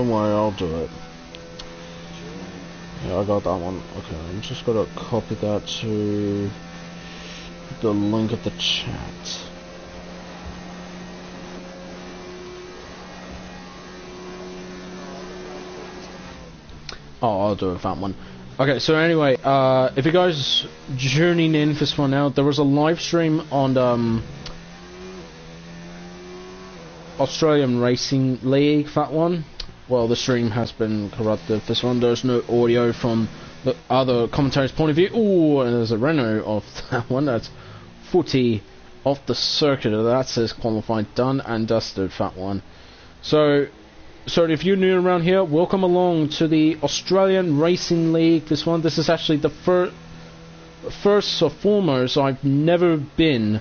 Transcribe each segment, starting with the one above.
don't worry, I'll do it. Yeah, I got that one. Okay, I'm just gonna copy that to the link of the chat. Oh, I'll do it, that one. Okay, so anyway, if you guys journeying in for this one out, there was a live stream on Australian Racing League, that one. Well, the stream has been corrupted. This one, there's no audio from the other commentator's point of view. Ooh, and there's a reno of that one. That's 40 off the circuit. That says qualified, done and dusted, that one. So if you're new around here, welcome along to the Australian Racing League. This is actually the first or foremost. I've never been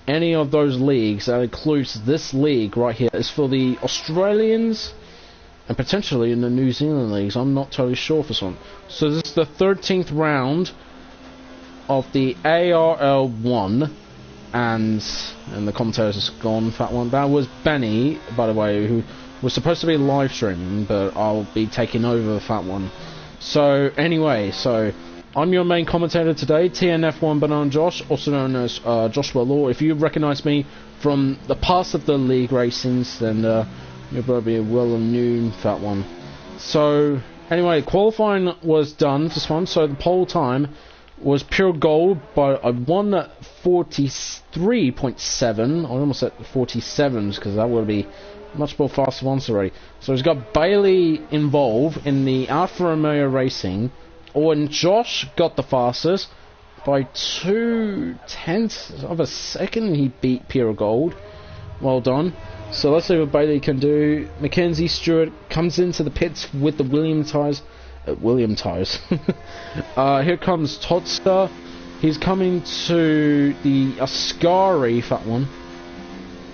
any of those leagues. That includes this league right here. It's for the Australians and potentially in the New Zealand leagues. I'm not totally sure for this one. So this is the 13th round of the ARL1, and the commentators is gone. That one. That was Benny, by the way, who was supposed to be live streaming, but I'll be taking over that one. So anyway, I'm your main commentator today, TNF1 Banana Josh, also known as Joshua Law. If you recognise me from the past of the league racings, then you'll probably be well known for that one. So anyway, qualifying was done for this one. So the pole time was pure gold by a 1:43.7. I almost said 47s because that would be much more faster once already. So he's got Bailey involved in the Alfa Romeo Racing. And Josh got the fastest by 0.2 of a second. He beat Pure Gold. Well done. So let's see what Bailey can do. Mackenzie Stewart comes into the pits with the William tyres. Here comes Todster. He's coming to the Ascari, that one.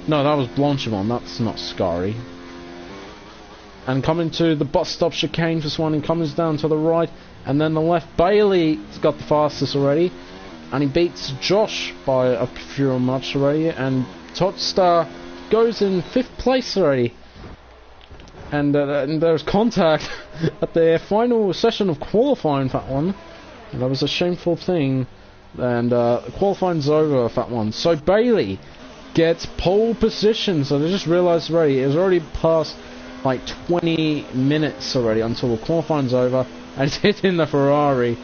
No, that was Blanchimont. That's not Ascari. And coming to the bus stop chicane for this one, and comes down to the right. And then the left, Bailey's got the fastest already, and he beats Josh by a few much already, and Todstar goes in 5th place already. And there's contact at the final session of qualifying for that one. And that was a shameful thing, and qualifying's over for that one. So Bailey gets pole position, so they just realised already, it was already past like 20 minutes already until the qualifying's over. And it's hitting the Ferrari.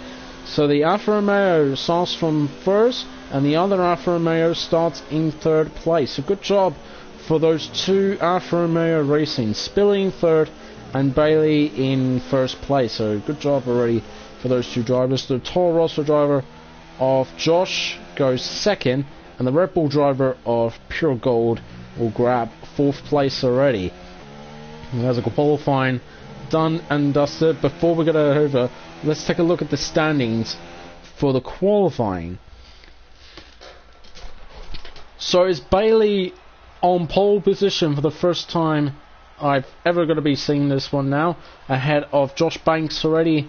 So the Alfa Romeo starts from first, and the other Alfa Romeo starts in 3rd place. So good job for those two Alfa Romeo Racing, Spilly in 3rd and Bailey in 1st place. So good job already for those two drivers. The Toro Rosso driver of Josh goes 2nd, and the Red Bull driver of Pure Gold will grab 4th place already. And there's a qualifying done and dusted. Before we get over, let's take a look at the standings for the qualifying. So is Bailey on pole position for the first time I've ever going to be seeing this one now, ahead of Josh Banks already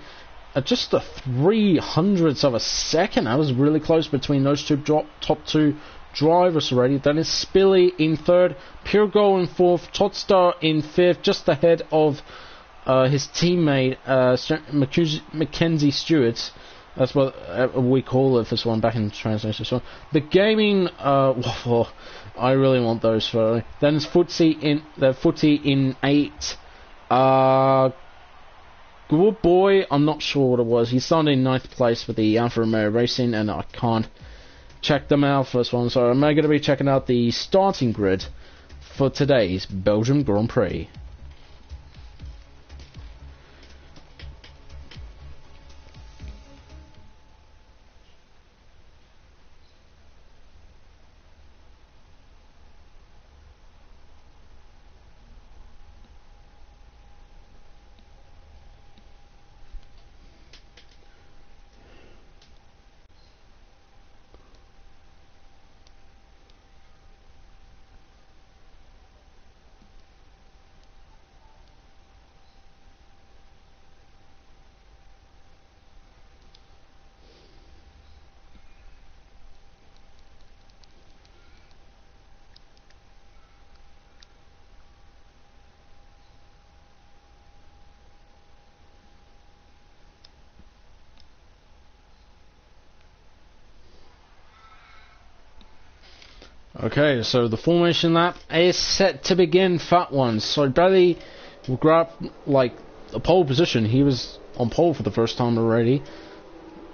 at just the 300ths of a second. That was really close between those two top two drivers already. Then it's Spilly in 3rd, Pure Gold in 4th, Todstar in 5th, just ahead of his teammate Mackenzie Stewart. That's what we call it, this one back in translation. So the gaming waffle, I really want those for. Then it's Footsie in 8th. Good boy, I'm not sure what it was. He started in 9th place with the Alfa Romeo Racing, and I can't check them out for this one. So I'm going to be checking out the starting grid for today's Belgium Grand Prix. Okay, so the formation lap is set to begin, fat one. So Bailey will grab like a pole position. He was on pole for the first time already.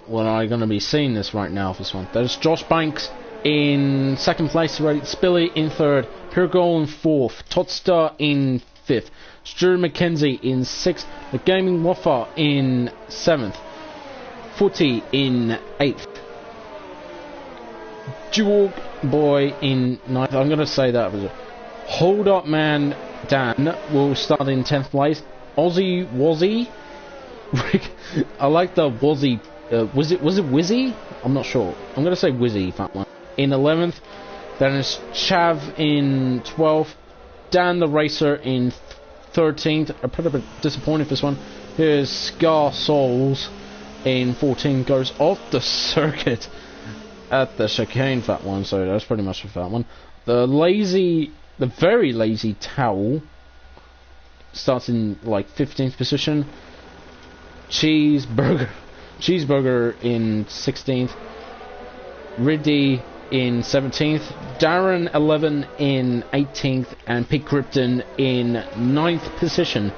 Well, I'm going to be seeing this right now for this one. There's Josh Banks in second place already. Spilly in third. Pirgol in fourth. Todster in fifth. Stuart McKenzie in sixth. The Gaming Waffa in seventh. Footy in eighth. Jewel Boy in ninth. I'm going to say that was a Hold Up Man Dan will start in 10th place. Aussie Wazzy. I like the Wazzy. Was it Wizzy? I'm not sure. I'm going to say Wizzy, that one. In 11th. Then it's Chav in 12th. Dan the Racer in 13th. I'm pretty bit disappointed for this one. Here's Scar Souls in 14th. Goes off the circuit at the chicane, that one. So that's pretty much for that one. The very lazy Towel starts in like 15th position. Cheeseburger in 16th. Riddy in 17th. Darren 11 in 18th. And Pete Krypton in 9th position.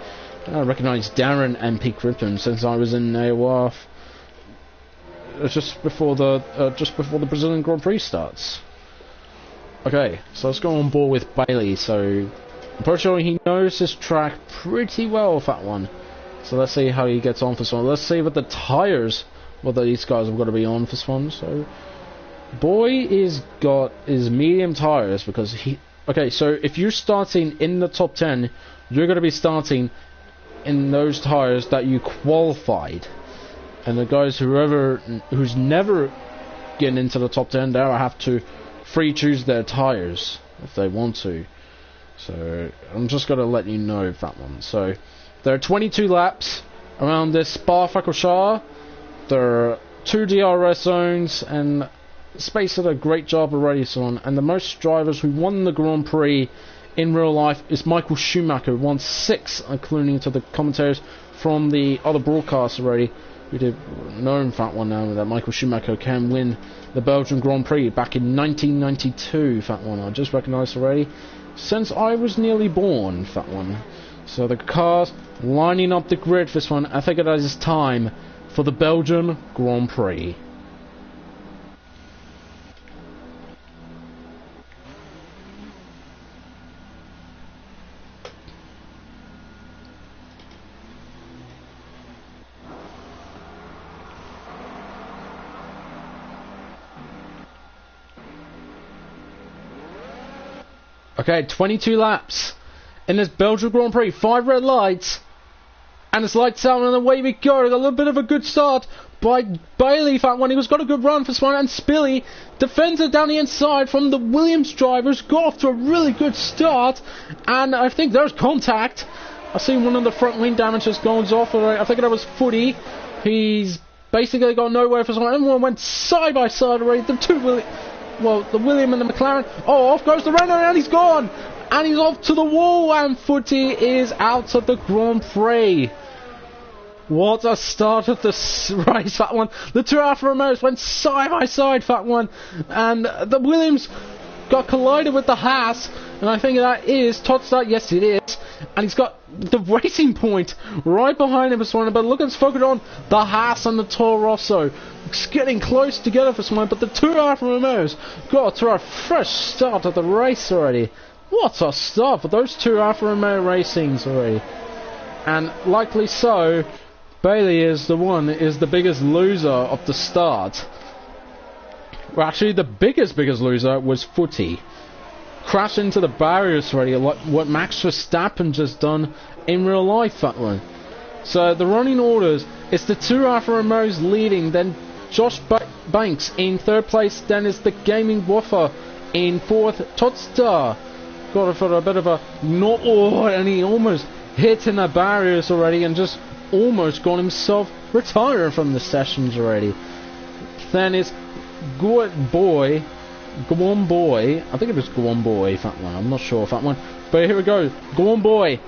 I recognise Darren and Pete Krypton since I was in AOR just before the Brazilian Grand Prix starts. Okay, so let's go on board with Bailey. So I'm pretty sure he knows this track pretty well, that one. So let's see how he gets on for this one. Let's see what the tyres, whether these guys have got to be on for this one. So Boy is got his medium tyres because he. Okay, so if you're starting in the top 10, you're going to be starting in those tyres that you qualified. And the guys who's never getting into the top 10, they'll have to free choose their tyres if they want to. So I'm just going to let you know that one. So there are 22 laps around this Spa-Francorchamps. There are 2 DRS zones, and Space did a great job already on. And the most drivers who won the Grand Prix in real life is Michael Schumacher, who won 6, according to the commentators from the other broadcasts already. We did know that one now, that Michael Schumacher can win the Belgian Grand Prix back in 1992. That one I just recognised already, since I was nearly born. That one. So the cars lining up the grid for this one. I think it is time for the Belgian Grand Prix. Okay, 22 laps in this Belgian Grand Prix. 5 red lights, and it's lights out, and away we go. A little bit of a good start by Bailey. That one, he was got a good run for this one, and Spilly defends it down the inside from the Williams drivers. Got off to a really good start, and I think there's contact. I see one of the front wing damages goes off. I think that was Footy. He's basically got nowhere for this one. Everyone went side by side already. The William and the McLaren. Oh, off goes the Renault, and he's gone. And he's off to the wall, and Footy is out of the Grand Prix. What a start of the race, that one. The 2 Alfa Romeos went side by side, that one. And the Williams got collided with the Haas. And I think that is Todster. Yes, it is. And he's got the Racing Point right behind him, but look at us focused on the Haas and the Toro Rosso. It's getting close together for someone, but the 2 Alfa Romeos got to a fresh start of the race already. What a start for those 2 Alfa Romeo racings already. And likely so, Bailey is the biggest loser of the start. Well, actually, the biggest loser was Footy. Crashed into the barriers already, like what Max Verstappen just done in real life, that one. So the running orders, it's the 2 Alfa Romeos leading, then Josh Banks in 3rd place, then it's the Gaming Waffa in 4th. Todster got it for a bit of a and he almost hit in the barriers already and just almost got himself retired from the sessions already. Then it's Gwon Boy, I think it was Gwon Boy, that one, I'm not sure if that one, but here we go, Gwon Boy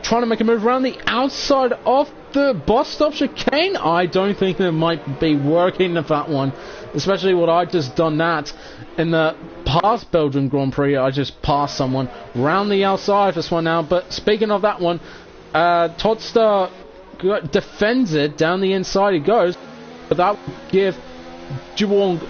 trying to make a move around the outside of the bus stop chicane, I don't think it might be working if that one. Especially what I just done that in the past Belgian Grand Prix. I just passed someone round the outside this one now. But speaking of that one, Todster defends it down the inside. He goes, but that would give Juwong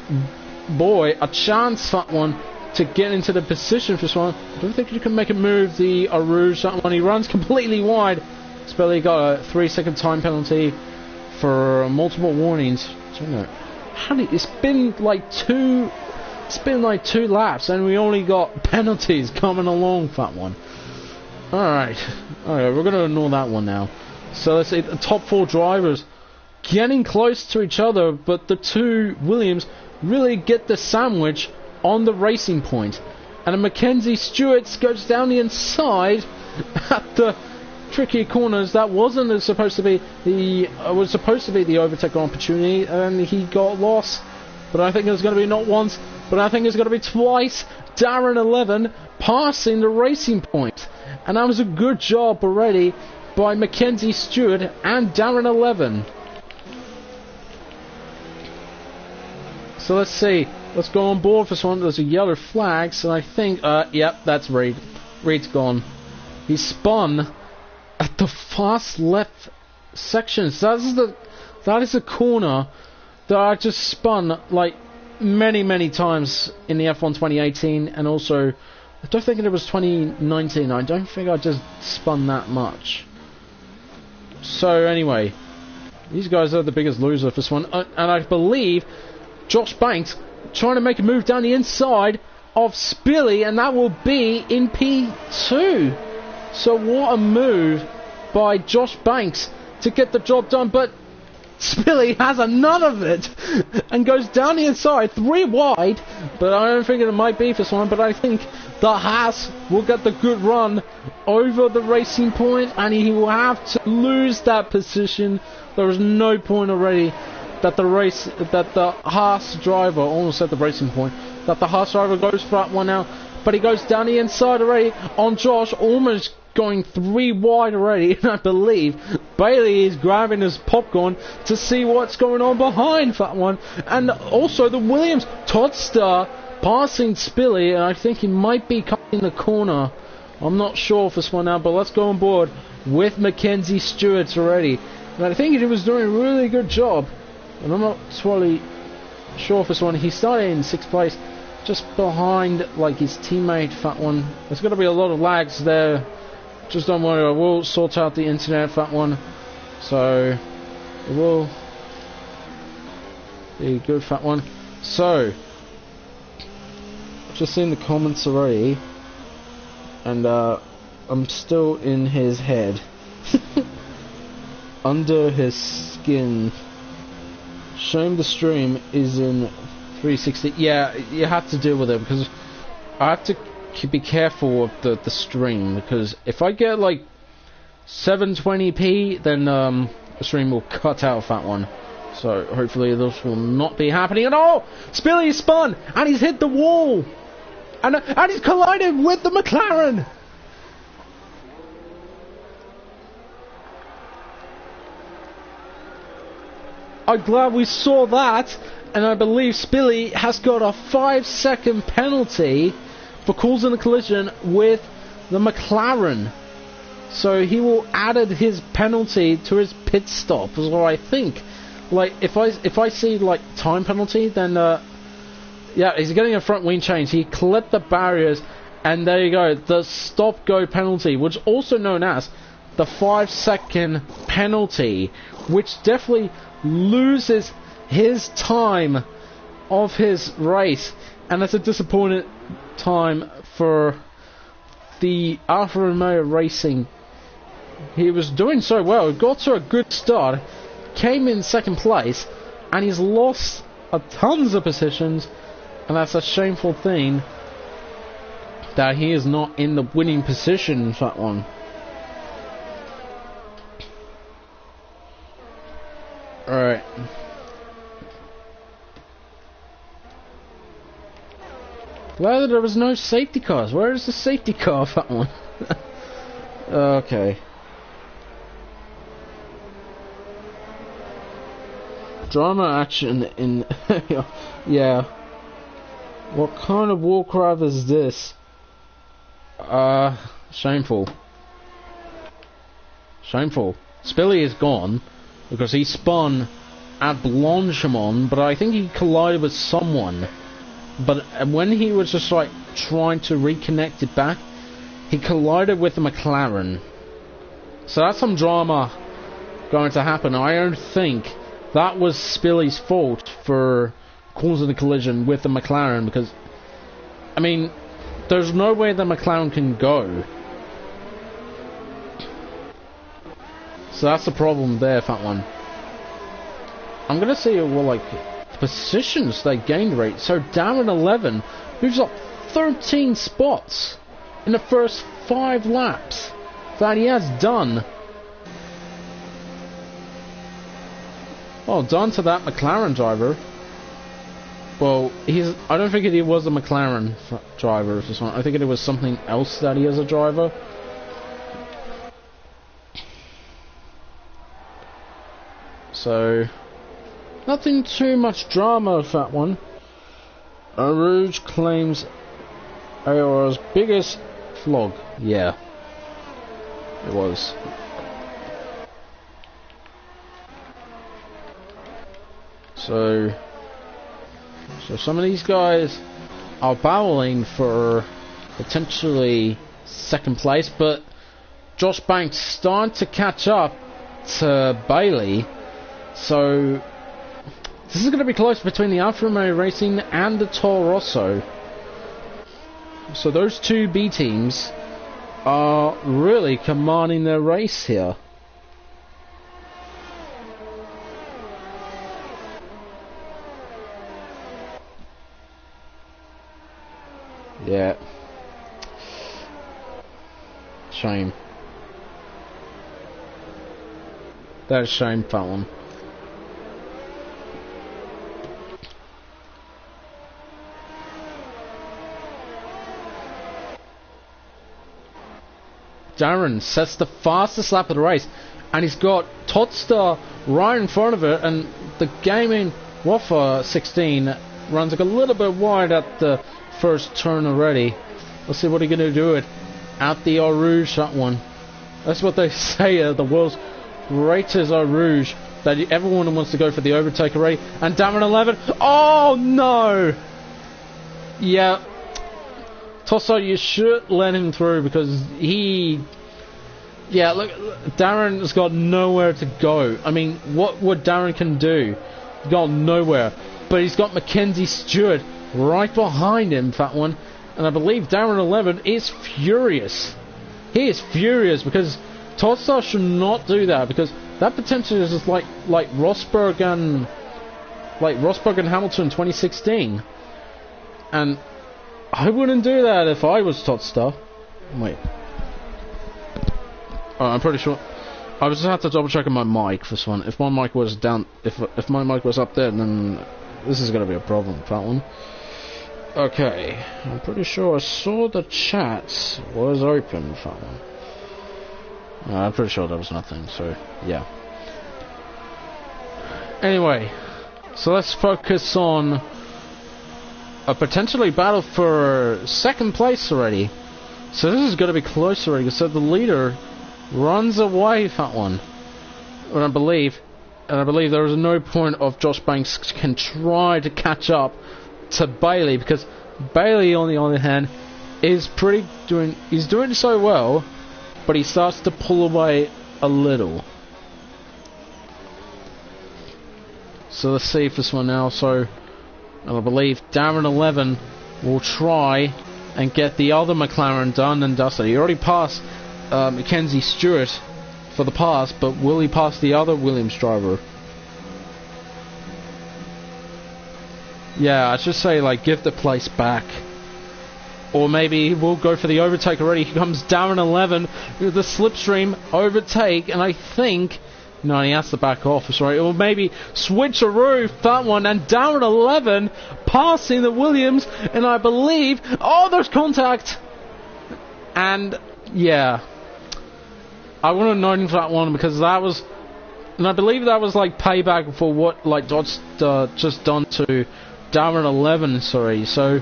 Boy a chance that one to get into the position for this one. I don't think you can make a move. The Arouge that one, he runs completely wide. Spelly got a 3-second time penalty for multiple warnings. I don't know. It's been like two laps and we only got penalties coming along for that one. Alright, we're going to ignore that one now. So let's see, the top 4 drivers getting close to each other, but the 2 Williams really get the sandwich on the racing point. And Mackenzie Stewart goes down the inside at the tricky corners. That wasn't supposed to be the overtake opportunity, and he got lost. But I think it's going to be not once, but I think it's going to be twice. Darren 11 passing the racing point, and that was a good job already by Mackenzie Stewart and Darren 11. So let's see. Let's go on board for this one. There's a yellow flag, so I think, yep, that's Reed. Reed's gone. He spun at the fast left section. So that is a corner that I just spun like many times in the F1 2018, and also I don't think it was 2019. I don't think I just spun that much. So anyway, these guys are the biggest loser for this one, and I believe Josh Banks trying to make a move down the inside of Spilly, and that will be in P2. So what a move by Josh Banks to get the job done, but Spilly has none of it and goes down the inside 3 wide. But I don't think it might be for this one, but I think the Haas will get the good run over the racing point, and he will have to lose that position. There is no point already that the Haas driver, almost at the racing point, that the Haas driver goes for that one now, but he goes down the inside already on Josh, almost going 3 wide already, and I believe Bailey is grabbing his popcorn to see what's going on behind that one. And also the Williams, Todster passing Spilly, and I think he might be cutting the corner. I'm not sure for this one now, but let's go on board with Mackenzie Stewart already. And I think he was doing a really good job, and I'm not totally sure for this one. He started in 6th place, just behind like his teammate that one. There's going to be a lot of lags there. Just don't worry, I will sort out the internet for that one. So it will be good for that one. So I've just seen the comments already, and I'm still in his head. Under his skin. Shame the stream is in 360. Yeah, you have to deal with it, because I have to be careful of the stream, because if I get like 720p, then the stream will cut out that one. So hopefully this will not be happening at all. Spilly spun, and he's hit the wall, and he's collided with the McLaren. I'm glad we saw that, and I believe Spilly has got a 5-second penalty for causing a collision with the McLaren. So he will added his penalty to his pit stop. So I think, like, if I see like time penalty, then yeah, he's getting a front wing change. He clipped the barriers, and there you go, the stop go penalty, which is also known as the 5-second penalty, which definitely loses his time of his race, and that's a disappointing time for the Alfa Romeo Racing. He was doing so well, got to a good start, came in 2nd place, and he's lost tons of positions, and that's a shameful thing that he is not in the winning position for that one. Alright. Well, there was no safety cars. Where is the safety car for that one? Okay. drama action in... yeah. What kind of Warcraft is this? Shameful. Shameful. Spilly is gone because he spun at Blanchimont, but I think he collided with someone. But when he was just like trying to reconnect it back, he collided with the McLaren. So that's some drama going to happen. I don't think that was Spilly's fault for causing the collision with the McLaren, because I mean, there's no way the McLaren can go. So that's the problem there, Fat One. I'm gonna see, well, like, the positions they gained rate. So Darren 11 moves up 13 spots in the first 5 laps that he has done. Well done to that McLaren driver. Well, I don't think he was a McLaren driver. I think it was something else that he is a driver. So, nothing too much drama with that one. Rouge claims AOR's biggest flog. Yeah, it was. So some of these guys are battling for potentially second place, but Josh Banks starting to catch up to Bailey. So this is going to be close between the Alfa Romeo Racing and the Toro Rosso. So those two B teams are really commanding their race here. Yeah. Shame. That's a shame, that one. Darren sets the fastest lap of the race, and he's got Todster right in front of it, and the Gaming Waffer 16 runs like a little bit wide at the first turn already. Let's see what he's going to do it at the AOR Rouge, that one. That's what they say, the world's greatest AOR Rouge, that everyone wants to go for the overtake already. And Darren 11, oh no! Yeah, Tosso, you should let him through, because yeah, look, Darren has got nowhere to go. I mean, what Darren can do? He's got nowhere. But he's got Mackenzie Stewart right behind him, that one. And I believe Darren 11 is furious. He is furious because Tosso should not do that, because that potentially is just like Rosberg and Hamilton 2016. And I wouldn't do that if I was Todster. Wait. I'm pretty sure. I just had to double check on my mic for this one. If my mic was down, if my mic was up there, then this is going to be a problem for that one. Okay, I'm pretty sure I saw the chat was open for that one. I'm pretty sure there was nothing. So yeah. Anyway, so let's focus on a potentially battle for second place already. So this is going to be close already. So the leader runs away that one. And I believe there is no point of Josh Banks can try to catch up to Bailey, because Bailey, on the other hand, is he's doing so well, but he starts to pull away a little. So let's see if this one now. So I believe Darren 11 will try and get the other McLaren done and dusted. He already passed Mackenzie Stewart for the pass, but will he pass the other Williams driver? Yeah, I should say, like, give the place back. Or maybe we'll go for the overtake already. Here comes Darren 11 with the slipstream overtake, and I think... No, he has to back off, sorry. Or maybe switcheroo, that one, and Darren 11 passing the Williams, and I believe... Oh, there's contact! And, yeah. I want to note for that one, because that was And I believe that was like payback for what like Dodge just done to ARL1, sorry. So,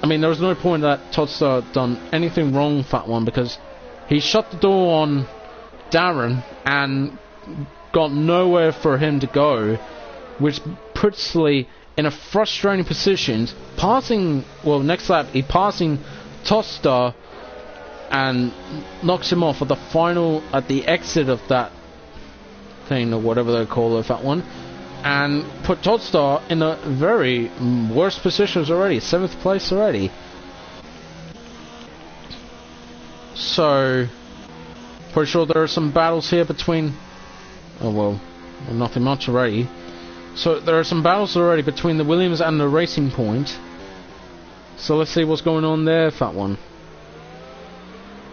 I mean, there was no point that Todd's done anything wrong for that one, because he shut the door on Darren and got nowhere for him to go, which puts Lee in a frustrating position. Passing, well, next lap, he passing Toster and knocks him off at the final, at the exit of that thing, or whatever they call it, that one, and put Todstar in a very worse positions already, 7th place already. So, pretty sure there are some battles here between, oh well, nothing much already. So there are some battles already between the Williams and the Racing Point. So let's see what's going on there, that one.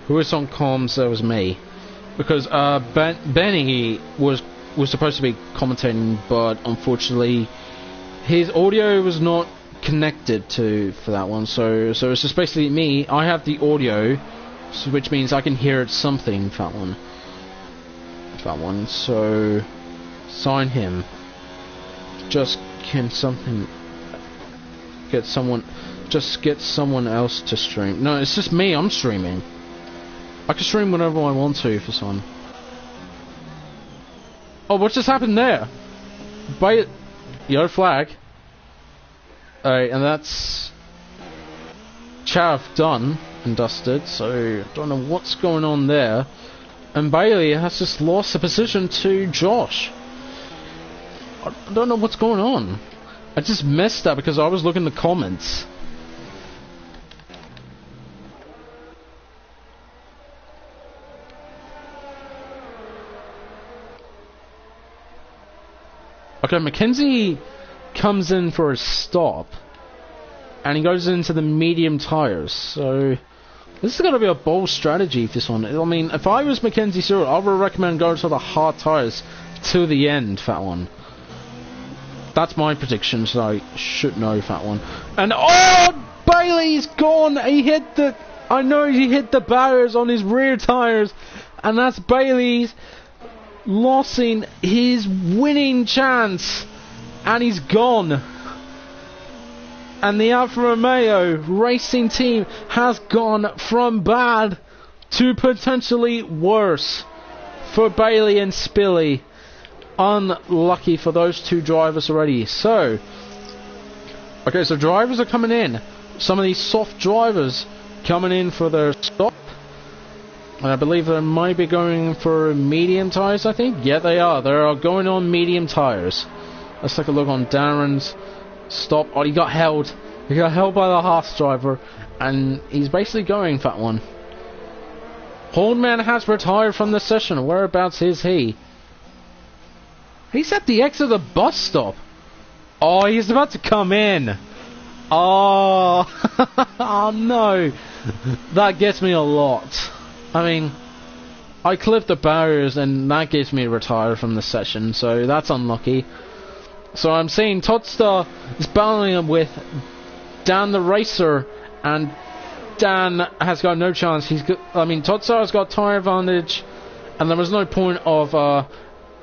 Who is on comms? That was me. Because Benny was supposed to be commentating, but unfortunately his audio was not connected for that one. So it's just basically me. I have the audio, so which means I can hear it something. That one. So sign him. Just can something get someone else to stream. No, it's just me. I'm streaming. I can stream whenever I want to for someone. Oh, what just happened there? Yellow flag. Alright, and that's Chav done and dusted, so I don't know what's going on there. And Bailey has just lost the position to Josh. I don't know what's going on. I just messed up because I was looking at the comments. Okay, Mackenzie comes in for a stop, and he goes into the medium tires. So this is going to be a bold strategy for this one. I mean, if I was Mackenzie Stewart, I would recommend going to the hard tires to the end. That one. That's my prediction, so I should know that one. And oh, Bailey's gone. He hit the. I know he hit the barriers on his rear tires, and that's Bailey's losing his winning chance, and he's gone. And the Alfa Romeo racing team has gone from bad to potentially worse for Bailey and Spilly. Unlucky for those two drivers already. So, okay, so drivers are coming in. Some of these soft drivers coming in for their stop. And I believe they might be going for medium tires, I think. Yeah, they are. They are going on medium tires. Let's take a look on Darren's stop. Oh, he got held. He got held by the Haas driver. And he's basically going for that one. Hornman has retired from the session. Whereabouts is he? He's at the exit of the bus stop. Oh, he's about to come in. Oh, oh no. That gets me a lot. I mean, I clipped the barriers and that gives me a retire from the session, so that's unlucky. So I'm seeing Todstar is battling with Dan the Racer, and Dan has got no chance. Todstar has got tyre advantage, and there was no point of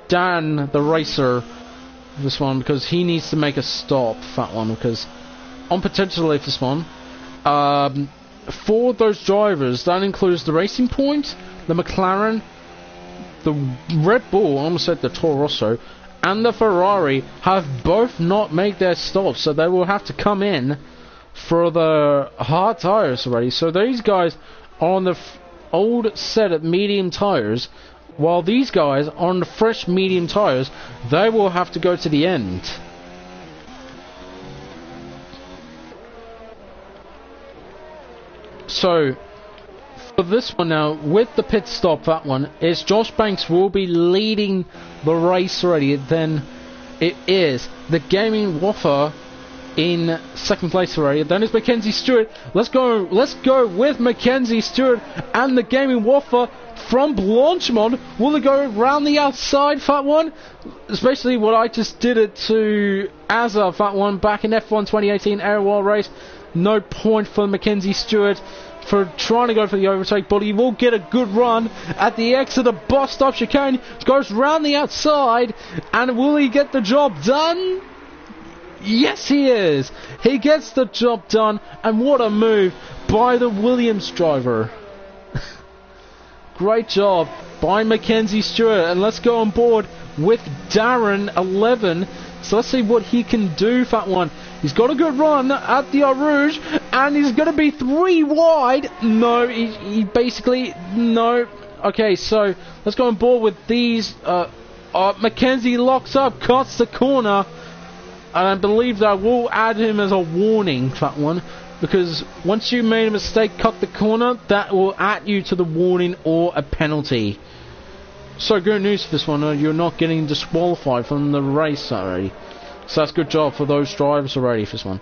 Dan the Racer this one, because he needs to make a stop for that one, because on potentially this one, for those drivers, that includes the Racing Point, the McLaren, the Red Bull, I almost said the Toro Rosso, and the Ferrari have both not made their stops, so they will have to come in for the hard tires already. So these guys are on the old set of medium tires, while these guys are on the fresh medium tires. They will have to go to the end. So, for this one now, with the pit stop, that one, is Josh Banks will be leading the race already. Then it is the Gaming Waffer in second place already. Then it's Mackenzie Stewart. Let's go with Mackenzie Stewart and the Gaming Waffer from Blanchimont. Will it go around the outside, that one? Especially what I just did it to Azar, that one, back in F1 2018 AOR Race. No point for Mackenzie Stewart. for trying to go for the overtake, but he will get a good run at the exit of the bus stop chicane. Goes round the outside, and will he get the job done? Yes, he is. He gets the job done, and what a move by the Williams driver. Great job by Mackenzie Stewart, and let's go on board with Darren11. So let's see what he can do, Fat One. He's got a good run at the AOR Rouge, and he's going to be 3 wide. No, he basically, no. Okay, so let's go on board with these. Mackenzie locks up, cuts the corner, and I believe that will add him as a warning, Fat One, because once you made a mistake, cut the corner, that will add you to the warning or a penalty. So good news for this one, you're not getting disqualified from the race already. So that's good job for those drivers already for this one.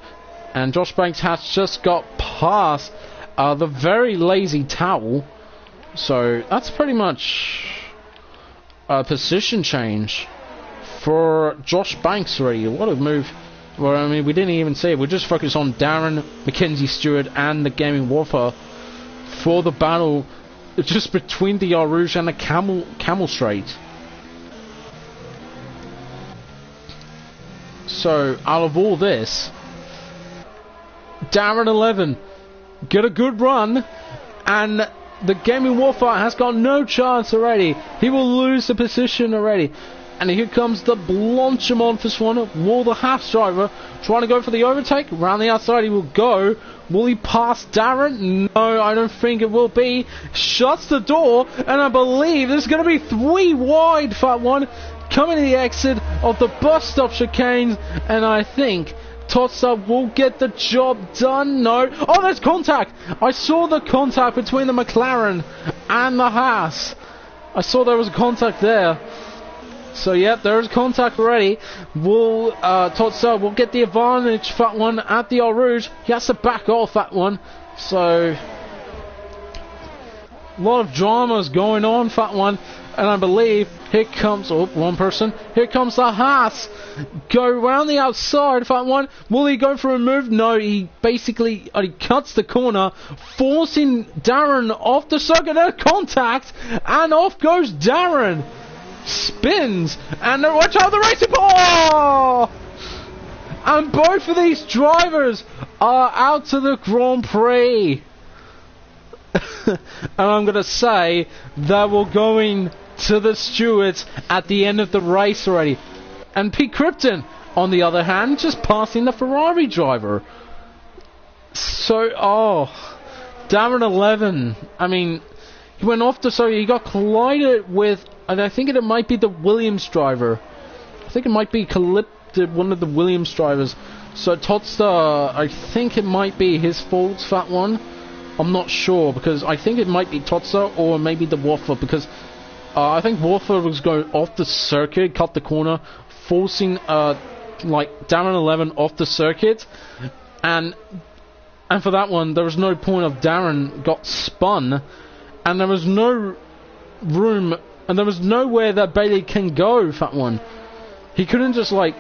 And Josh Banks has just got past the very lazy towel. So that's pretty much a position change for Josh Banks already. What a move. Well, I mean, we didn't even see it. We just focused on Darren, Mackenzie Stewart, and the Gaming Warfare for the battle just between the AOR Rouge and the Camel Straight. So, out of all this, Darren11 get a good run, and the Gaming Warfare has got no chance already. He will lose the position already. And here comes the Blanchimont for this one. Will the Haas driver trying to go for the overtake? Round the outside he will go. Will he pass Darren? No, I don't think it will be. Shuts the door, and I believe there's going to be 3 wide, Fat One, coming to the exit of the bus stop chicanes, and I think Totsa will get the job done. No. Oh, there's contact. I saw the contact between the McLaren and the Haas. I saw there was a contact there. So, yep, there is contact already. Will Totsa will get the advantage, Fat One, at the AOR Rouge. He has to back off, Fat One. So, a lot of dramas going on, Fat One. And I believe here comes, oh, one person. Here comes the Haas. Go round the outside, Fat One. Will he go for a move? No, he basically he cuts the corner, forcing Darren off the circuit. There's contact, and off goes Darren. Spins, and watch out, the racing ball! And both of these drivers are out to the Grand Prix. And I'm going to say that we're going to the stewards at the end of the race already. And Pete Krypton, on the other hand, just passing the Ferrari driver. So, Darren11, I mean, he went off so he got collided with, and I think it might be the Williams driver. I think it might be one of the Williams drivers. So Totsta, I think it might be his fault, Fat One. I'm not sure, because I think it might be Totsa or maybe the Waffle, because I think Waffle was going off the circuit, cut the corner, forcing like Darren11 off the circuit, and for that one there was no point of Darren got spun, and there was no room, and there was nowhere that Bailey can go, Fat One. He couldn't just go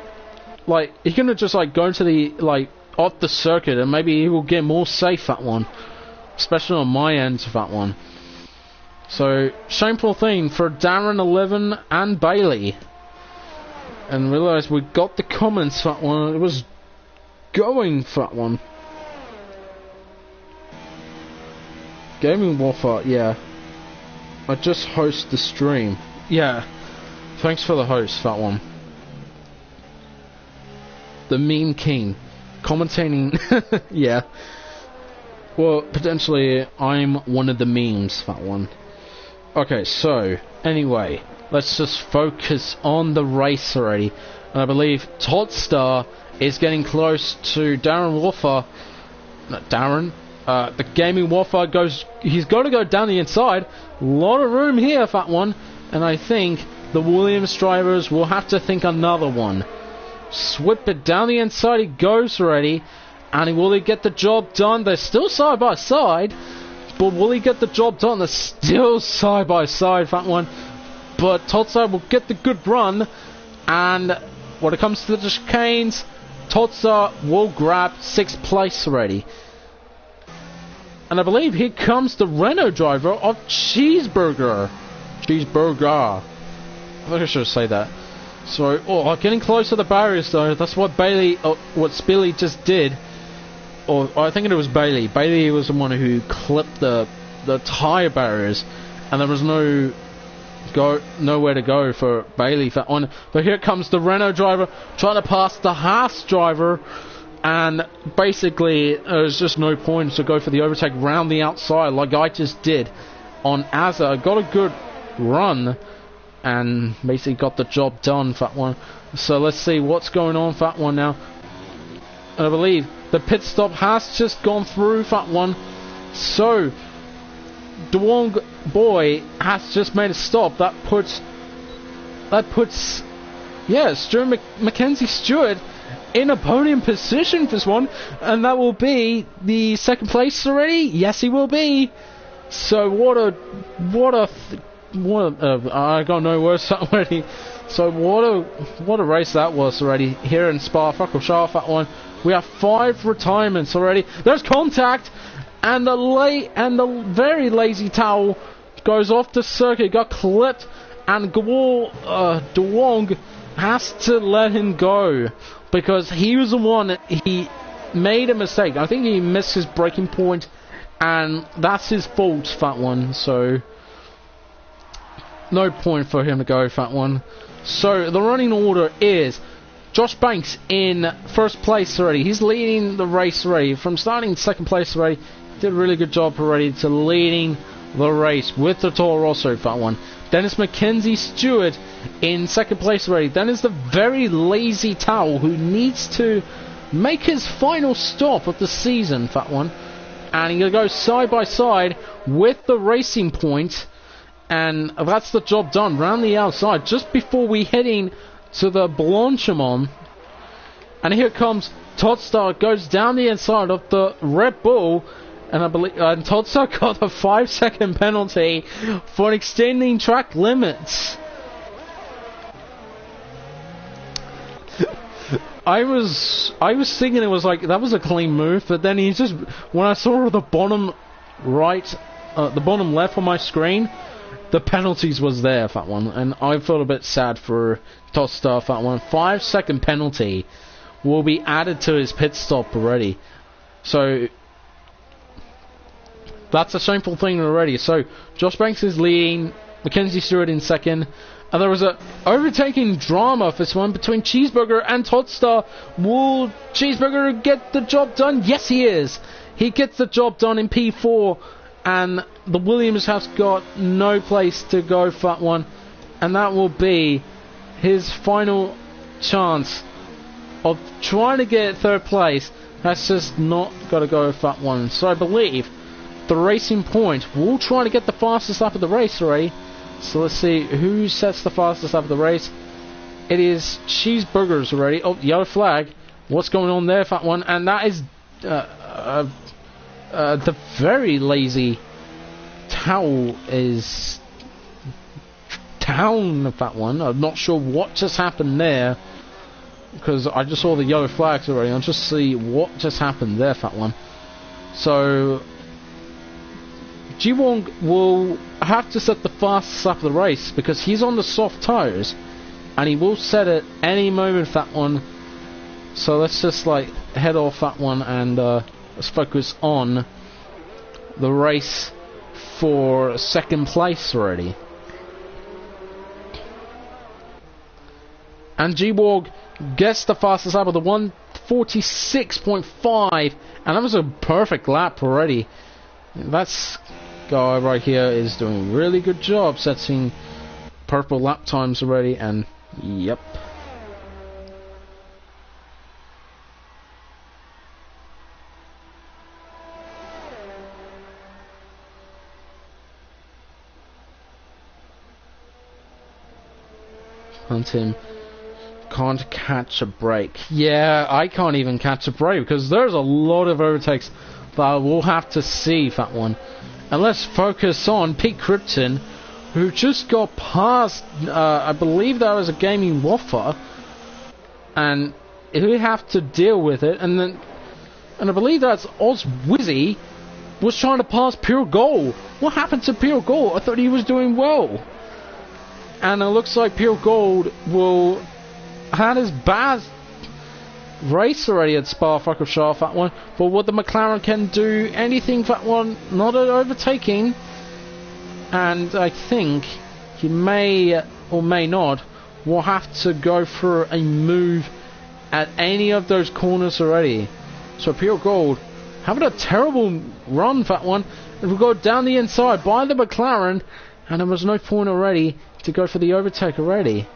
to the off the circuit, and maybe he will get more safe, Fat One. Especially on my end, Fat One. So, shameful thing for Darren11 and Bailey. And realise we got the comments, Fat One. It was going, Fat One. Gaming Warfare, yeah. I just host the stream. Yeah. Thanks for the host, Fat One. The Meme King. Commentating. Yeah. Well, potentially, I'm one of the memes, Fat One. Okay, so, anyway, let's just focus on the race already. And I believe Todstar is getting close to Darren Warfare. Not Darren. The Gaming Warfare he's got to go down the inside. A lot of room here, Fat One. And I think the Williams drivers will have to think another one. Swip it down the inside, he goes already. And will he get the job done? They're still side by side. But will he get the job done? They're still side by side, Fat One. But Totsa will get the good run. And when it comes to the chicanes, Totsa will grab 6th place already. And I believe here comes the Renault driver of Cheeseburger. I think I should say that. So, getting close to the barriers though. That's what what Spilly just did. Or I think it was Bailey. Bailey was the one who clipped the tyre barriers, and there was nowhere to go for Bailey for on. But here comes the Renault driver trying to pass the Haas driver, and basically there's just no point to go for the overtake round the outside like I just did on Azza. Got a good run and basically got the job done, Fat One. So let's see what's going on, Fat One, now. And I believe the pit stop has just gone through, Fat One. So De Wong boy has just made a stop. That puts Stuart Mackenzie Stewart in a podium position for this one, and that will be the second place already. Yes, he will be. So I got no words already. So what a race that was already here in Spa-Francorchamps. That one. We have 5 retirements already. There's contact, and the very lazy towel goes off the circuit. Got clipped, and De Wong has to let him go because he was the one. He made a mistake. I think he missed his braking point, and that's his fault, Fat One. So no point for him to go, Fat One. So the running order is Josh Banks in first place already. He's leading the race already. From starting second place already, did a really good job already to leading the race with the Toro Rosso, Fat One. Dennis Mackenzie Stewart in second place already. Then is the very lazy towel who needs to make his final stop of the season, Fat One. And he's going to go side by side with the Racing Point. And that's the job done round the outside just before we heading to the Blanchimont. And here comes Todstar, goes down the inside of the Red Bull, and I believe Todstar got a 5-second penalty for extending track limits. I was thinking it was like that was a clean move, but then he just, when I saw the bottom right, the bottom left on my screen, the penalties was there, Fat One, and I felt a bit sad for Todstar, Fat One. 5-second penalty will be added to his pit stop already. So that's a shameful thing already. So Josh Banks is leading, Mackenzie Stewart in second, and there was a overtaking drama for this one between Cheeseburger and Todstar. Will Cheeseburger get the job done? Yes, he is. He gets the job done in P4. And the Williams has got no place to go, Fat One, and that will be his final chance of trying to get third place. That's just not got to go, Fat One. So I believe the Racing Point will try to get the fastest lap of the race already. So let's see who sets the fastest lap of the race. It is Cheeseburgers already. Oh, yellow flag. What's going on there, Fat One? And that is the very lazy towel is down, the Fat One. I'm not sure what just happened there because I just saw the yellow flags already. I'll just see what just happened there, Fat One. So G-Wong will have to set the fastest lap of the race because he's on the soft tyres and he will set it any moment, Fat One. So let's just head off, Fat One, and let's focus on the race for second place already. And G-Wog gets the fastest lap of the 1:46.5, and that was a perfect lap already. That guy right here is doing a really good job setting purple lap times already, and yep. Him can't catch a break. Yeah, I can't even catch a break because there's a lot of overtakes that we'll have to see, Fat One. And let's focus on Pete Krypton, who just got past, I believe that was a gaming waffer, and he have to deal with it. And I believe that's Oz Wizzy was trying to pass Pure Gold. What happened to Pure Gold? I thought he was doing well. And it looks like Pure Gold had his bad race already at Spa-Francorchamps, that one. But what the McLaren can do anything, that one, not an overtaking. And I think he may or may not will have to go for a move at any of those corners already. So Pure Gold having a terrible run, that one. It will go down the inside by the McLaren, and there was no point already to go for the overtake already.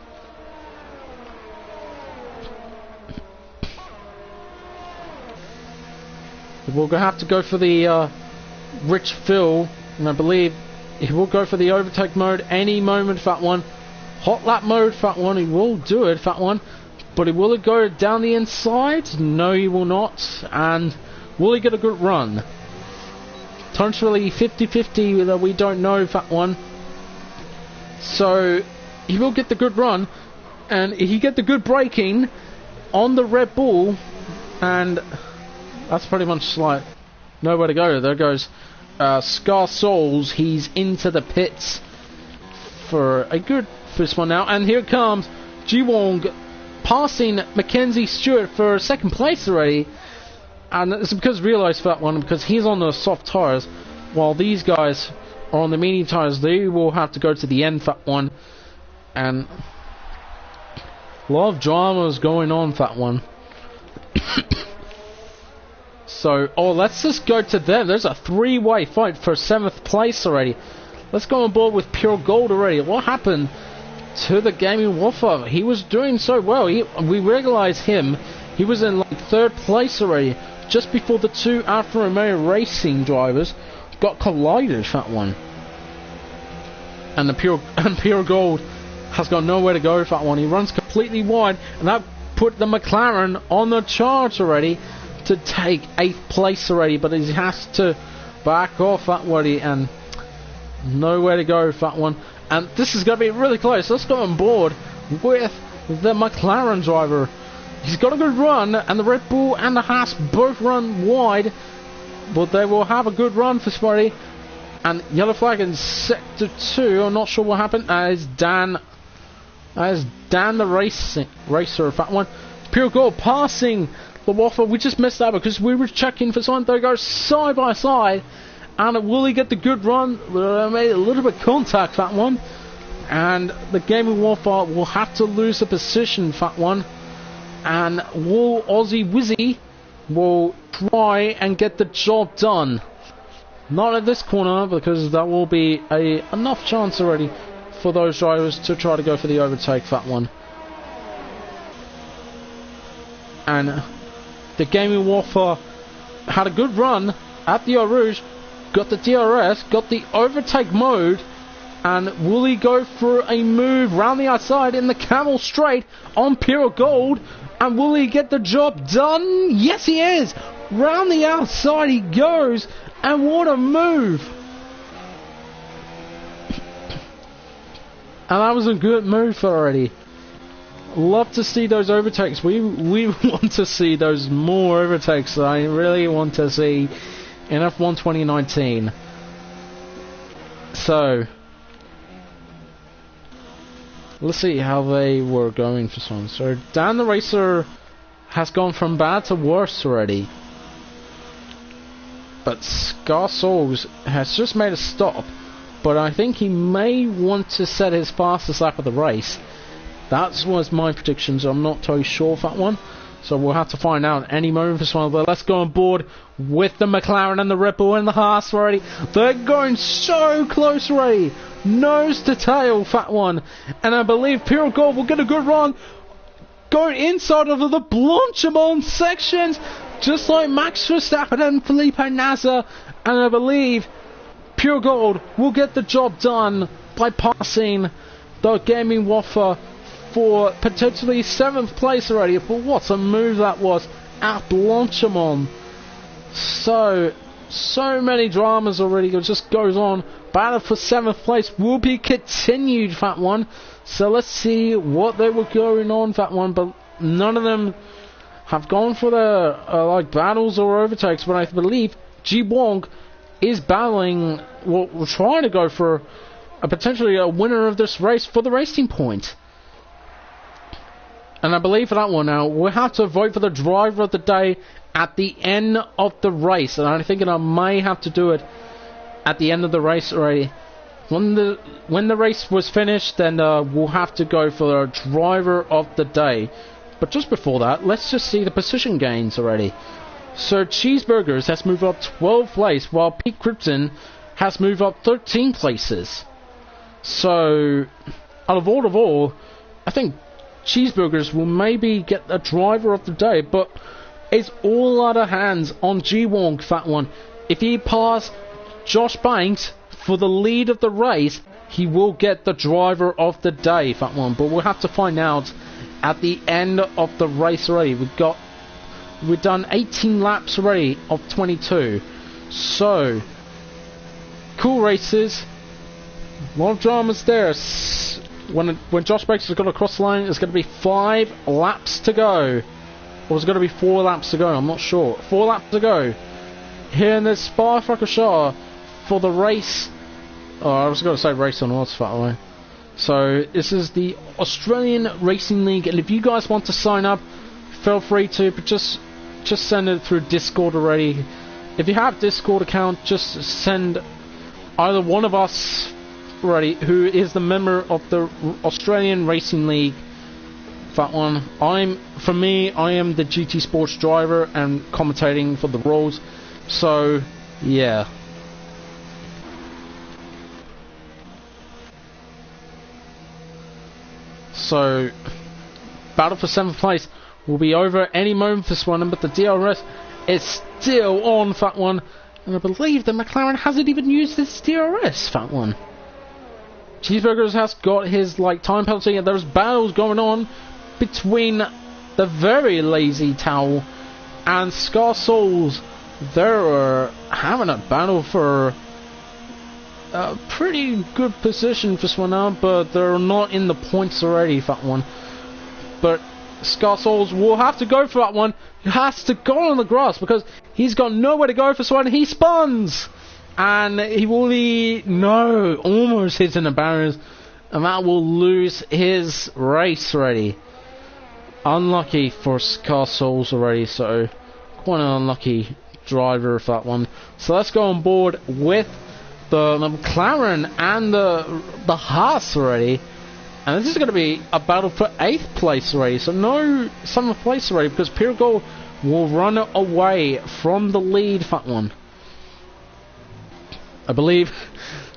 We'll have to go for the rich fill, and I believe he will go for the overtake mode any moment, that one. Hot lap mode, that one. He will do it, that one. But will it go down the inside? No, he will not. And will he get a good run? Totally 50-50 that we don't know, that one. So he will get the good run, and he get the good braking on the Red Bull, and that's pretty much like nowhere to go. There goes Scar Souls. He's into the pits for a good first one now, and here comes Ji Wong passing Mackenzie Stewart for second place already. And it's because realised for that one, because he's on the soft tyres, while these guys are on the medium tyres. They will have to go to the end for that one, and a lot of dramas going on for that one. So, let's just go to them. There's a three-way fight for 7th place already. Let's go on board with Pure Gold already. What happened to the Gaming Waffle? He was doing so well. We realised him. He was in like 3rd place already, just before the two Alfa Romeo Racing drivers got collided, that one. And the Pure Gold has got nowhere to go, that one. He runs completely wide, and that put the McLaren on the charge already to take 8th place already, but he has to back off that one, and nowhere to go for that one. And this is going to be really close. Let's go on board with the McLaren driver. He's got a good run, and the Red Bull and the Haas both run wide, but they will have a good run for Spotty. And yellow flag in sector 2. I'm not sure what happened. As Dan the racer of that one. Pure Gold passing the Waffle. We just missed that because we were checking for someone. They go side by side, and will he get the good run? Well, made a little bit of contact, that one, and the Gaming Waffle will have to lose a position, that one. And will Aussie Wizzy will try and get the job done. Not at this corner, because that will be enough chance already for those drivers to try to go for the overtake, that one. And the Gaming Waffle had a good run at the Eau Rouge, got the DRS, got the overtake mode, and will he go for a move round the outside in the Camel Straight on Pure Gold? And will he get the job done? Yes, he is! Round the outside he goes, and what a move! And that was a good move already. Love to see those overtakes. We want to see those more overtakes. I really want to see in F1 2019. So let's see how they were going for some. So Dan the Racer has gone from bad to worse already. But Scar Souls has just made a stop. But I think he may want to set his fastest lap of the race. That was my prediction, so I'm not totally sure of that one. So we'll have to find out any moment for this one. But let's go on board with the McLaren and the Red Bull and the Haas already. They're going so close already. Nose to tail, that one. And I believe Pure Gold will get a good run. Going inside of the Blanchimont sections. Just like Max Verstappen and Felipe Nasser. And I believe Pure Gold will get the job done by passing the Gaming Waffle for potentially 7th place already. But what a move that was at Blanchimont. So many dramas already. It just goes on. Battle for 7th place will be continued, that one. So let's see what they were going on, that one. But none of them have gone for the like battles or overtakes. But I believe Ji Wong is battling, well, we're trying to go for potentially a winner of this race for the racing point. And I believe for that one now, we'll have to vote for the driver of the day at the end of the race. And I'm thinking I may have to do it at the end of the race already. When the race was finished, then we'll have to go for a driver of the day. But just before that, let's just see the position gains already. So Cheeseburgers has moved up 12th place, while Pete Krypton has moved up 13 places. So, out of all, I think Cheeseburgers will maybe get a driver of the day, but it's all out of hands on G-Wong, Fat One. If he passes Josh Banks for the lead of the race, he will get the driver of the day, Fat One. But we'll have to find out at the end of the race already. We've done 18 laps already of 22. So, cool races. A lot of dramas there. When Josh Banks has got across the line, it's going to be 5 laps to go. Or it's going to be 4 laps to go, I'm not sure. 4 laps to go. Here in this Spa-Francorchamps for the race. Oh, I was going to say race on odds, by the way. So, this is the Australian Racing League. And if you guys want to sign up, feel free to, but just send it through Discord already. If you have Discord account, just send either one of us already, who is the member of the Australian Racing League. That one. I am the GT Sports driver and commentating for the rules. So, yeah. So, battle for 7th place will be over any moment for this one, but the DRS is still on, Fat One. And I believe that McLaren hasn't even used this DRS, Fat One. Cheeseburgers has got his time penalty, and there's battles going on between the very lazy Towel and Scar Souls. They're having a battle for a pretty good position for this one now, but they're not in the points already, Fat One. But Scar Souls will have to go for that one. He has to go on the grass because he's got nowhere to go for this one. He spawns! And he will almost hitting the barriers, and that will lose his race already. Unlucky for Scar Souls already, so quite an unlucky driver for that one. So let's go on board with the McLaren and the Haas already. And this is going to be a battle for 8th place already, so no 7th place already, because Pirgo will run away from the lead, Fat One. I believe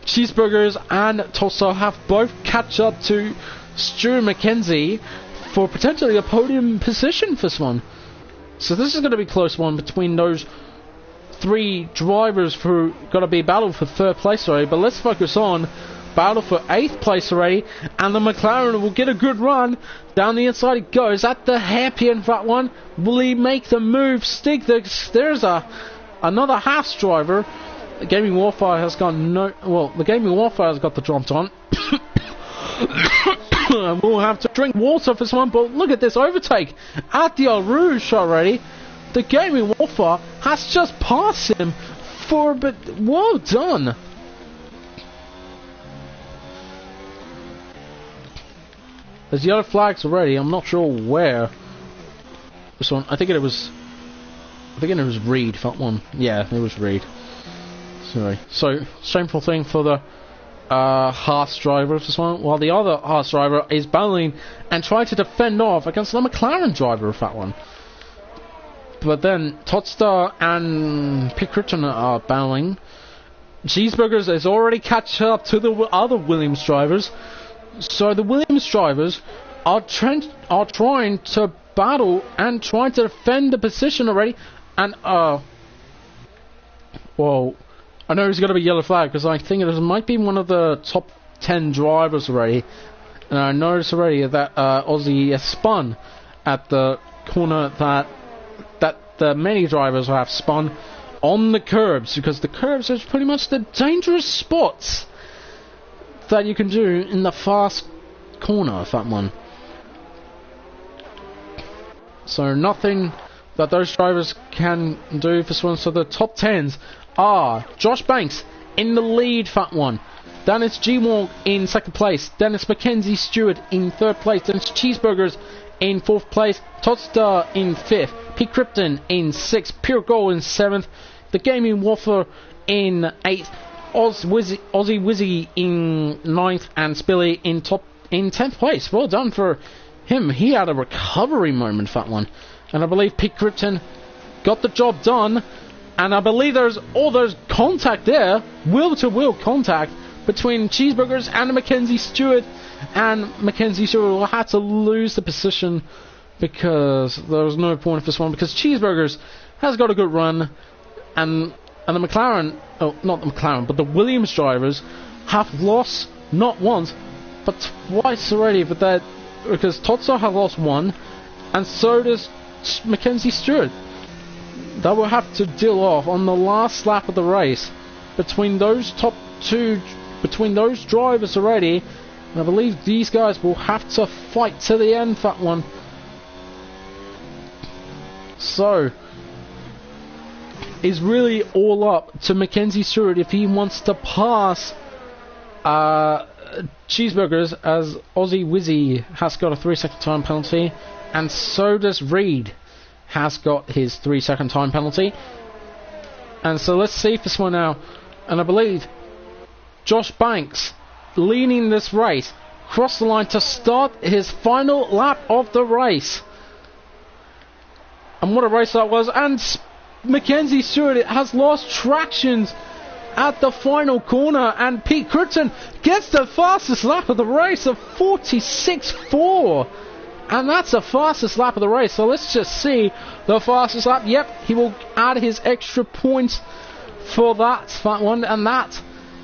Cheeseburgers and Tulsa have both catch up to Stuart McKenzie for potentially a podium position for this one. So this is going to be a close one between those 3 drivers who are going to be battle for 3rd place already. But let's focus on battle for 8th place already, and the McLaren will get a good run. Down the inside it goes at the hairpin for that one. Will he make the move? There's another Haas driver. The Gaming Warfare has got the Gaming Warfare has got the jump on. We'll have to drink water for this one, but look at this overtake at the Eau Rouge already. The Gaming Warfare has just passed him for a bit. Well done. There's yellow flags already. I'm not sure where. This one, I think it was Reed. That one, yeah, it was Reed. Sorry. So shameful thing for the Haas driver of this one, while the other Haas driver is battling and trying to defend off against the McLaren driver of that one. But then Todstar and Pete Krypton are battling. Cheeseburgers is already catch up to the other Williams drivers. So the Williams drivers are trying to battle and trying to defend the position already. And well, I know he's got to be yellow flag because I think it might be one of the top 10 drivers already. And I noticed already that Aussie has spun at the corner that the many drivers have spun on the curbs, because the curbs is pretty much the dangerous spots that you can do in the fast corner of that one. So nothing that those drivers can do for this one. So the top 10s are Josh Banks in the lead, Fat One. Then it's G-Wonk in second place. Then it's Mackenzie Stewart in third place. Then it's Cheeseburgers in fourth place. Todstar in fifth. Pete Krypton in sixth. Pure Gold in seventh. The Gaming Waffler in eighth. Aussie Wizzy in ninth. And Spilly in 10th place. Well done for him. He had a recovery moment, Fat One. And I believe Pete Krypton got the job done. And I believe there's contact there. Will-to-will contact between Cheeseburgers and Mackenzie Stewart, and Mackenzie Stewart had to lose the position because there was no point for this one, because Cheeseburgers has got a good run, and the McLaren, oh, not the McLaren, but the Williams drivers have lost not once but twice already, but that because Todstar has lost one, and so does Mackenzie Stewart. That will have to deal off on the last lap of the race between those top two. Between those drivers already, and I believe these guys will have to fight to the end, Fat One. So, it's really all up to Mackenzie Stewart if he wants to pass Cheeseburgers, as Aussie Wizzy has got a 3-second time penalty, and so does Reed has got his 3-second time penalty. And so let's see this one now, and I believe Josh Banks leading this race crossed the line to start his final lap of the race. And what a race that was. And Mackenzie Stewart has lost tractions at the final corner, and Pete Krypton gets the fastest lap of the race of 46.4. And that's the fastest lap of the race. So let's just see the fastest lap. Yep, he will add his extra points for that one, and that,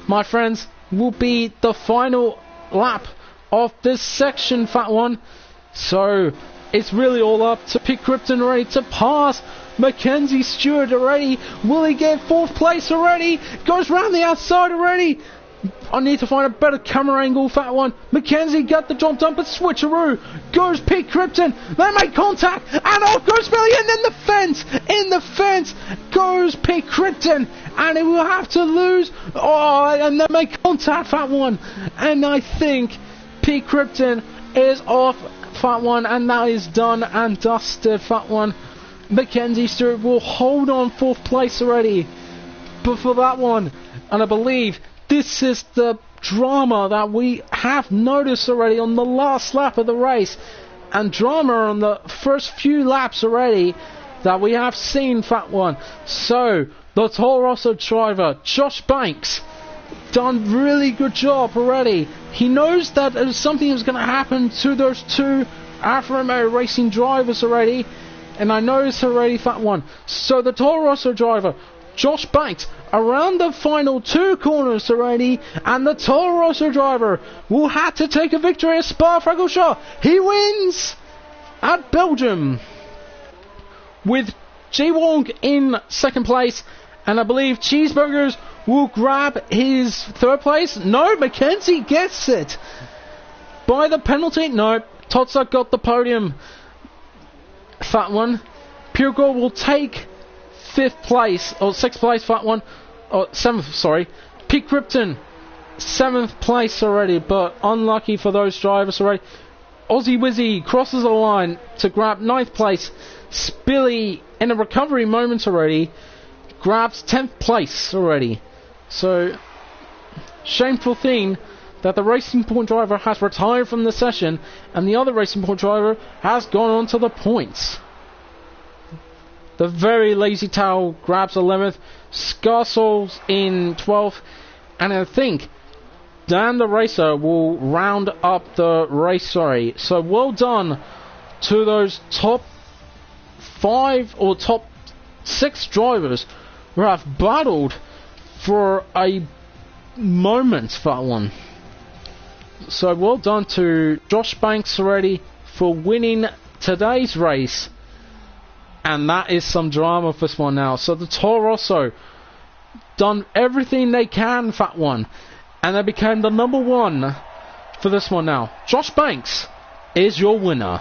my friends, will be the final lap of this section, Fat One. So it's really all up to Pete Krypton already to pass Mackenzie Stewart already. Will he get fourth place already? Goes round the outside already. I need to find a better camera angle, Fat One. Mackenzie got the job done, but switcheroo goes Pete Krypton. They make contact, and off goes Billy, and then in the fence goes Pete Krypton, and he will have to lose. Oh, and they make contact, Fat One, and I think Pete Krypton is off, Fat One, and that is done and dusted, Fat One. Mackenzie Stewart will hold on fourth place already, but for that one, and I believe this is the drama that we have noticed already on the last lap of the race, and drama on the first few laps already that we have seen, Fat One. So, the Toro Rosso driver, Josh Banks, done really good job already. He knows that something is going to happen to those two Alfa Romeo Racing drivers already, and I noticed already, Fat One. So, the Toro Rosso driver, Josh Banks, around the final two corners already, and the Toro Rosso driver will have to take a victory at Spa-Francorchamps. He wins at Belgium with G-Wonk in second place, and I believe Cheeseburgers will grab his third place. No, Mackenzie gets it by the penalty. No, Todstar got the podium, Fat One. Pure Gold will take fifth place, or sixth place, Fat One, or seventh, sorry. Pete Krypton, seventh place already, but unlucky for those drivers already. Aussie Wizzy crosses the line to grab ninth place. Spilly, in a recovery moment already, grabs 10th place already. So, shameful thing that the Racing Point driver has retired from the session, and the other Racing Point driver has gone on to the points. The very lazy towel grabs 11th, Scarsoul's in 12th, and I think Dan the Racer will round up the race, sorry. So well done to those top 5 or top 6 drivers who have battled for a moment for that one. So well done to Josh Banks already for winning today's race. And that is some drama for this one now. So the Toro Rosso done everything they can, Fat One, and they became the number one for this one now. Josh Banks is your winner.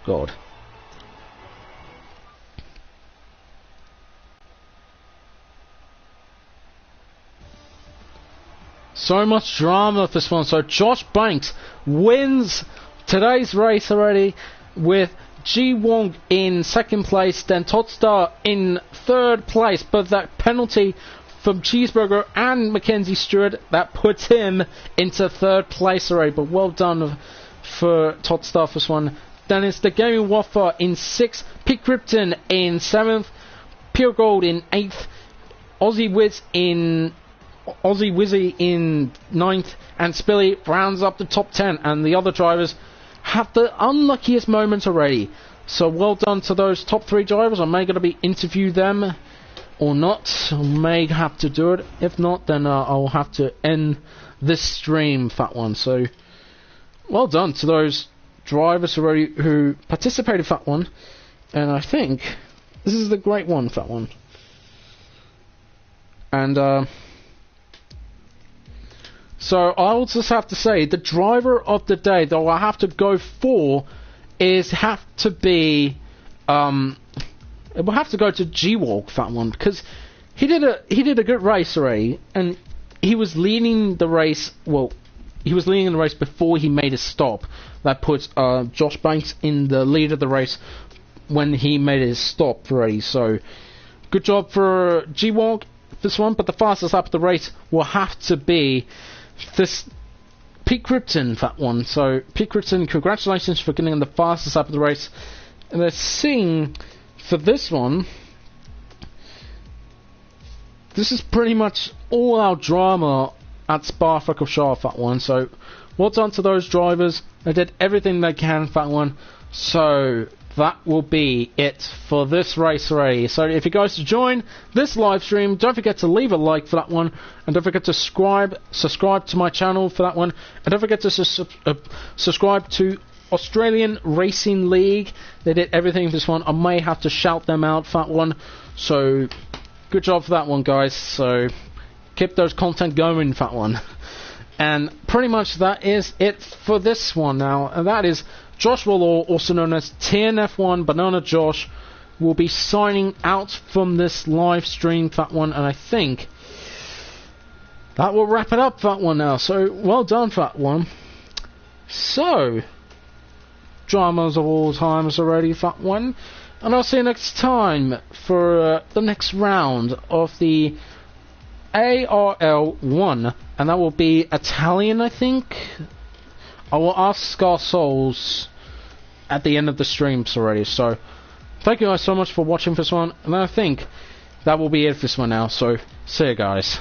God. So much drama for this one. So Josh Banks wins today's race already with G Wong in second place, then Todstar in third place, but that penalty from Cheeseburger and Mackenzie Stewart that puts him into third place already. But well done for Todstar for this one. Then it's the Gaming Waffle in 6th, Pete Krypton in 7th, Pure Gold in 8th, Aussie Wizzy in 9th, and Spilly rounds up the top 10, and the other drivers have the unluckiest moments already. So well done to those top 3 drivers. I may going to be interview them or not. I may have to do it. If not, then I'll have to end this stream for that one. So well done to those drivers already who participated for that one. And I think this is the great one for that one. And so I'll just have to say, the driver of the day that I have to go for have to be, it will have to go to G-Walk for that one, because he did a good race already, and he was leading the race. Well, he was leading the race before he made a stop. That puts Josh Banks in the lead of the race when he made his stop already. So good job for G-Walk this one, but the fastest lap of the race will have to be this Pete Krypton, that one. So Pete Krypton, congratulations for getting the fastest lap of the race. And let's see, for this one, this is pretty much all our drama at Spa-Francorchamps for that one. So well done to those drivers. They did everything they can for that one. So that will be it for this race already. So if you guys join this live stream, don't forget to leave a like for that one, and don't forget to subscribe to my channel for that one, and don't forget to subscribe to Australian Racing League. They did everything for this one. I may have to shout them out for that one. So good job for that one, guys. So keep those content going for that one. And pretty much that is it for this one now, and that is Josh Wallor, also known as TNF1 Banana Josh, will be signing out from this live stream for that one, and I think that will wrap it up for that one now. So well done for that one. So dramas of all times already for that one, and I'll see you next time for the next round of the ARL1, and that will be Italian, I think. I will ask our souls at the end of the streams already. So thank you guys so much for watching this one, and I think that will be it for this one now. So see you guys.